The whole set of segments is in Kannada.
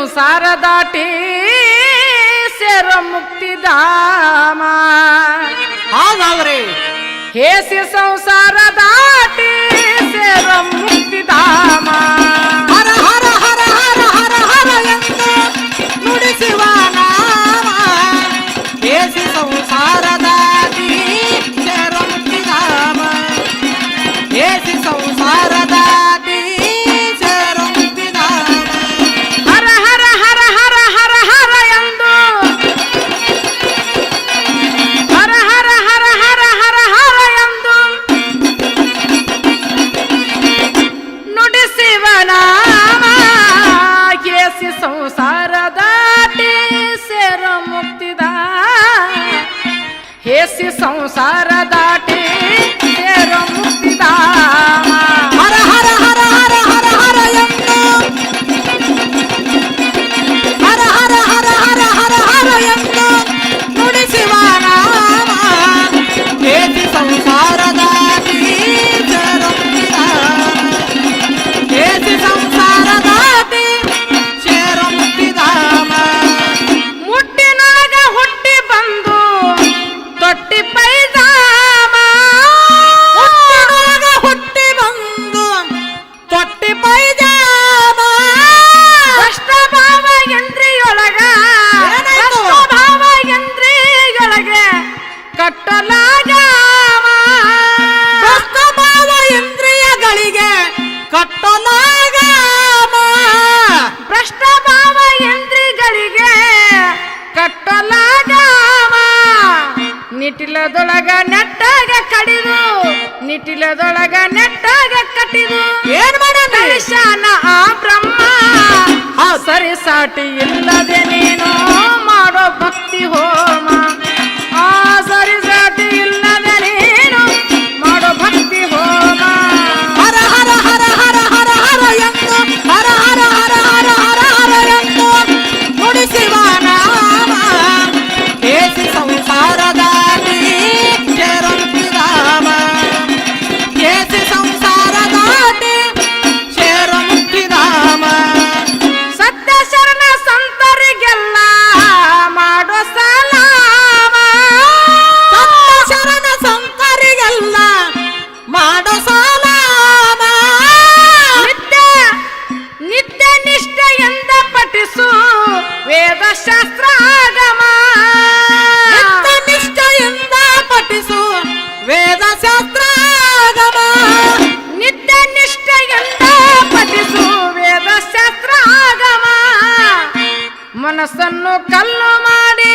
ಸಂಸಾರ ದಾಟಿ ಸೇರ ಮುಕ್ತಿಧಾಮ. ಹಾಗಾದ್ರೆ ಹೇಸಿ ಸಂಸಾರ ದಾಟಿ ಸೇರ ಮುಕ್ತಿಧಾಮ. ಹರ ಹರ ಹರ ಹರ ಹರ ಹರ ಎಂದು ನುಡಿಸುವ ನಾಮ. ಹೇಸಿ ಸಂಸಾರದಾಗಿ ಸೇರ ಮುಕ್ತಿಧಾಮ. ಹೇಸಿ ಸಂಸಾರದಾಗಿ ಸೇರ ಮುಕ್ತಿಧಾಮ. ಹರ ಹರ ಹರ ಹರ ಹರ ಹರ ಎಂದು ಹರ ಹರ ಹರ ಹರ ಹರ ಹರ ಎಂದು ನುಡಿಸುವ ನಾಮ. ಕೇಸಿ ಸಂಸಾರ ದಾಟಿ ಸೇರ ಮುಕ್ತಿಧಾಮ. ಹೇಸಿ ಸಂಸಾರ ದಾಟಿ ಸೇರ ಮುಕ್ತಿಧಾಮ. ಹರ ಹರ ಹರ ಹರ ಹರ ಹರ ಎಂದು ಹರ ಹರ ಹರ ಹರ ಹರ ಹರ ಎಂದು ನುಡಿಸುವ ನಾಮ. ಹೇಸಿ ಸಂಸಾರದಾಗಿ ಸೇರ ಮುಕ್ತಿಧಾಮ. ಹೇಸಿ ಸಂಸಾರದಾಗಿ ಸೇರ ಮುಕ್ತಿಧಾಮ. ಮುಟ್ಟಿನೊಳಗ ಹುಟ್ಟಿ ಬಂದು ತೊಟ್ಟಿ ಪೈಜಾಮ. ಹುಟ್ಟಿನೊಳಗ ಹುಟ್ಟಿ ಬಂದು ತೊಟ್ಟಿ ಪೈಜಾಮ. ಭ್ರಷ್ಟ ಭಾವ ಎಂದ್ರಿಯೊಳಗ ಏನಾಯ್ತು? ಭ್ರಷ್ಟ ಭಾವ ಎಂದ್ರಿಯೊಳಗೆ ಕಟ್ಟಲಾಗಾಮ. ಭ್ರಷ್ಟ ಭಾವ ಇಂದ್ರಿಯಗಳಿಗೆ ಕಟ್ಟಲಾಗಾಮ. ಭ್ರಷ್ಟ ಭಾವ ಎಂದ್ರಿಗಳಿಗೆ ಕಟ್ಟಲಾಗಾಮ. ನಿಟಿಲದೊಳಗ ನೆಟ್ಟಾಗ ಕಡಿದು ನಿಟಿಲದೊಳಗ ನೆಟ್ಟಾಗ ಕಟ್ಟಿದು ಏನ್ ಮಾಡೋಣ? ಕಲಿಶಾನ ಆ ಬ್ರಹ್ಮ. ಸರಿ ಸಾಟಿ ಇಲ್ಲದೆ ನೀನು ಮಾಡೋ ಭಕ್ತಿ ಹೋಮ. ಆ ಸರಿ ಸಾಟಿ ಇಲ್ಲದೆ ನೀನು ಮಾಡೋ ಭಕ್ತಿ ಹೋಮ. ಹರ ಹರ ಹರ ಹರ ಹರ ಹರ ಎಂದು ಹರ ಹರ ಹರ ಹರ ಹರ ಹರ ಎಂದು ನುಡಿಸುವ ನಾಮ. ಹೇಸಿ ಸಂಸಾರದಾಗಿ ಸೇರ ಮುಕ್ತಿಧಾಮ. ಹೇಸಿ ಸಂಸಾರದಾಗಿ ಸೇರ ಮುಕ್ತಿಧಾಮ. ಸತ್ಯ ಶರಣ ಸಂತರಿಗೆಲ್ಲ ಮಾಡೋ ಸಲಾಮ. ಸತ್ಯ ಶರಣ ಸಂತರಿಗೆಲ್ಲ ಮಾಡೋ ಸಲಾಮ. ನಿತ್ಯ ನಿತ್ಯ ನಿಷ್ಠೆಯಿಂದ ಪಠಿಸು ವೇದಶಾಸ್ತ್ರಾಗಮ. ನಿತ್ಯ ನಿಷ್ಠೆಯಿಂದ ಪಠಿಸು ವೇದಶಾಸ್ತ್ರಾಗಮ. ನಿತ್ಯ ನಿಷ್ಠೆಯಿಂದ ಪಠಿಸು ವೇದಶಾಸ್ತ್ರಾಗಮ. ಮನಸ್ಸನ್ನು ಕಲ್ಲು ಮಾಡಿ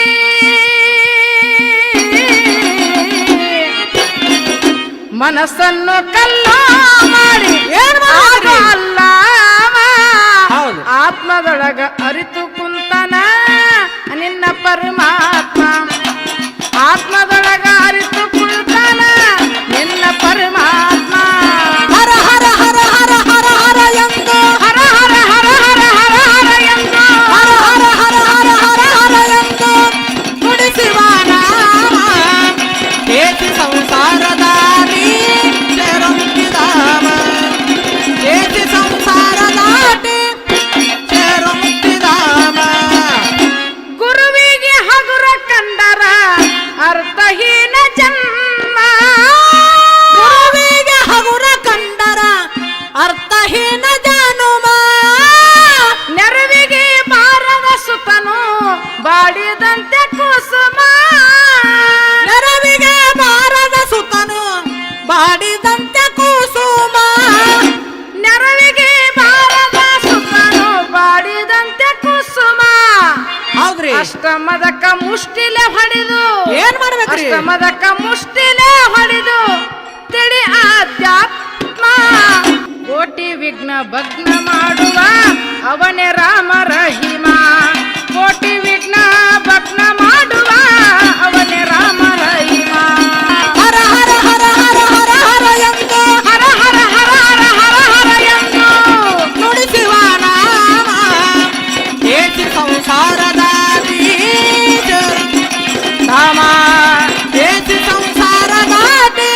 ಮನಸ್ಸನ್ನು ಕಲ್ಲು ಮಾಡಿ ಏನ್ ಮಾಡಿದ್ರಿ? ಅಲ್ಲವ ಹೌದು. ಆತ್ಮದೊಳಗ ಅರಿತು ಕುಂತನ ನಿನ್ನ ಪರಮಾತ್ಮ. ಆತ್ಮದೊಳಗ ಅರಿತು ಕುಂತನ ನಿನ್ನ ಪರಮಾತ್ಮ. ಹರ ಹರ ಹರ ಹರ ಹರ ಹರ ಎಂದು ಹರ ಹರ ಹರ ಹರ ಹರ ಹರ ಎಂದು ಹರ ಹರ ಹರ ಹರ ಹರ ಹರ ಎಂದು ನುಡಿಸುವ ನಾಮ. ಹೇಸಿ ಸಂಸಾರದಾಗಿ ಸೇರ ಮುಕ್ತಿಧಾಮ. ಹೇಸಿ ಸಂಸಾರದಾಗಿ ಸೇರ ಮುಕ್ತಿಧಾಮ. ಗುರುವಿಗೆ ಹಗುರ ಕಂಡರ ಅರ್ಥಹೀನ ಜನ್ಮ. ಗುರುವಿಗೆ ಹಗುರ ಕಂಡರ ಅರ್ಥಹೀನ ಜನುಮ. ನೆರವಿಗೆ ಬಾರದ ಸುತನು ಬಾಡಿದಂತೆ ಕುಸುಮ. ನೆರವಿಗೆ ಬಾರದ ಸುತನು ಬಾಡಿದಂತೆ ಕುಸುಮ. ನೆರವಿಗೆ ಬಾರದ ಸುತನು ಬಾಡಿದಂತೆ ಕುಸುಮ. ಹೌದ್ರಿ. ಅಷ್ಟಮದಕ ಮುಷ್ಟಿಲೆ ಹೊಡೆದು ಏನ್ ಮಾಡ್ಬೇಕ್ರಿ? ಅಷ್ಟಮದಕ ಮುಷ್ಟಿಲೆ ಹೊಡೆದು ತಿಳಿ ಆಧ್ಯಾತ್ಮ. ಕೋಟಿ ವಿಘ್ನ ಭಗ್ನ ಮಾಡುವ ಅವನೇ ರಾಮ ರಹಿಮ. ಕೋಟಿ ವಿಘ್ನ ಭಗ್ನ ಮಾಡುವ ಅವನೇ ರಾಮ ರಹಿಮ. ಹರ ಹರ ಹರ ಹರ ಹರ ಹರ ಎಂದು ಹರ ಹರ ಹರ ಹರ ಹರ ಹರ ಎಂದು ನುಡಿಸುವ ನಾಮ. ಹೇಸಿ ಸಂಸಾರದಾಗಿ ಸೇರ ಧಾಮ. ಹೇಸಿ ಸಂಸಾರದಾಗಿ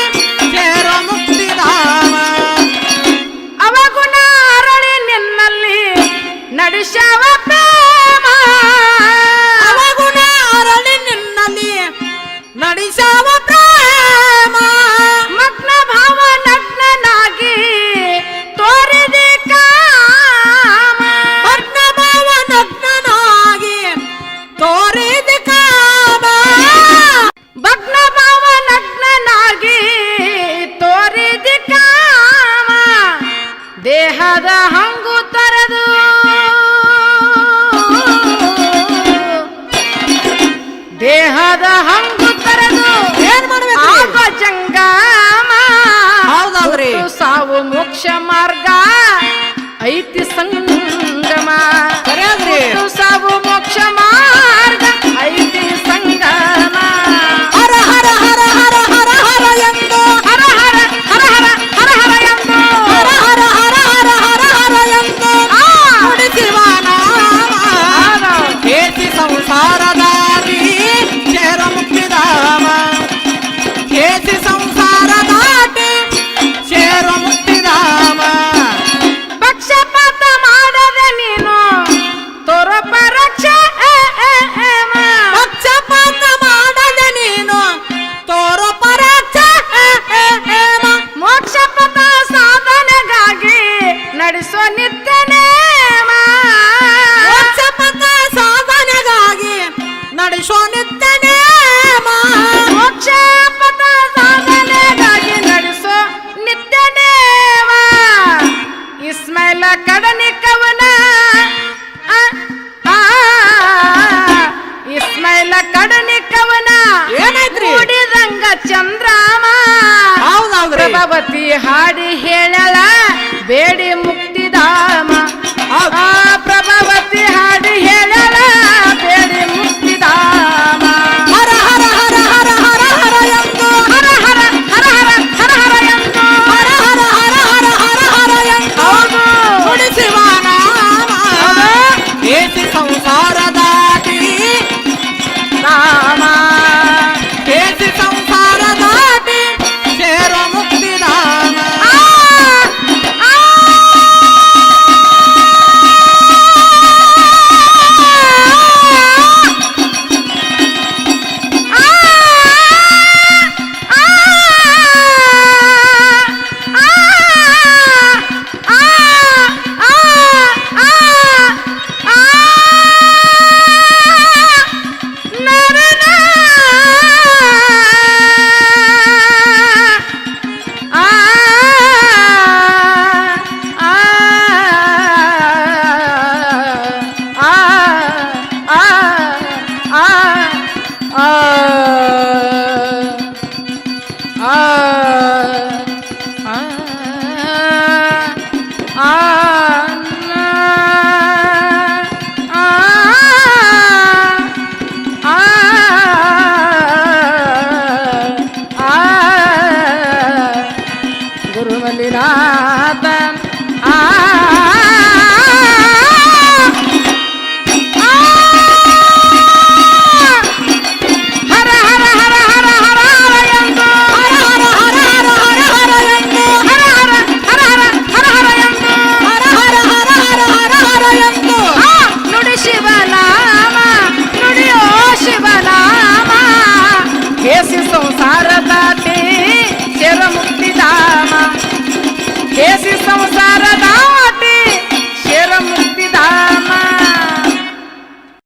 ಸೇರ ಮುಕ್ತಿಧಾಮ. ಅವಗುಣ ಅರಳಿ ನಿನ್ನಲ್ಲಿ ನಡೆಸವ ದೇಹದ ಹಂಗು ತರದು ದೇಹದ ಹಂಗು ತರದು ಏನ್ ಮಾಡ್ಬೇಕು ಆಗ ಜಂಗಮ ಹೌದೌದ್ರಿ ಸಾವು ಮೋಕ್ಷ ಮಾರ್ಗ ಐತಿ ಸಂಗಮ ಸರಿಯಾದ್ರಿ ಸಾವು ಮೋಕ್ಷ ಮಾರ್ಗ ಐತಿ ಸಂಗಮ ಹರ ಹರ ಹರ ಹರ ಹರ ಹರ ಎಂದು ಹರ ಹರ ಹರ ಹರ ಹರ ಹರ ಎಂದು ಹರ ಹರ ಹರ ಹರ ಹರ ಹರ ಎಂದು ನುಡಿಸಿವ ನಾಮ ಹೇಸಿ ಸಂಸಾರದಾರಿ ಸೇರ ಮುಕ್ತಿಧಾಮ ಹೇಸಿ ಸಂಸಾರ ದಾಟಿ ಸೇರ ಮುಕ್ತಿಧಾಮ ಪಕ್ಷಪಾತ ಮಾಡದೆ ನೀನು ತೋರ ಪರಕ್ಷ ಪಕ್ಷಪಾತ ಮಾಡದೆ ನೀನು ತೋರೋ ಪರಾಕ್ಷ ಮೋಕ್ಷಪಥ ಸಾಧನೆಗಾಗಿ ನಡೆಸೋ ನಿತ್ಯ ನೇಮ ಮೋಕ್ಷಪಥ ಸಾಧನೆಗಾಗಿ ನಡೆಸೋ ನಿತ್ಯ ನೇಮ ಮೋಕ್ಷಪಥ ಸಾಧನೆಗಾಗಿ ನಡೆಸೋ ನಿತ್ಯ ನೇಮ ಇಸ್ಮೈಲ ಕಡನಿ ಕವನ ಇಸ್ಮೈಲ ಕಡನಿ ಕವನ ಏನೈತ್ರಿ ಮೂಡಿದಂಗ ಚಂದ್ರಾಮ ಹೌದೌದ್ರಿ ಪ್ರಭಾವತಿ ಹಾಡಿ ಹೇಳಳ ಬೇಡಿ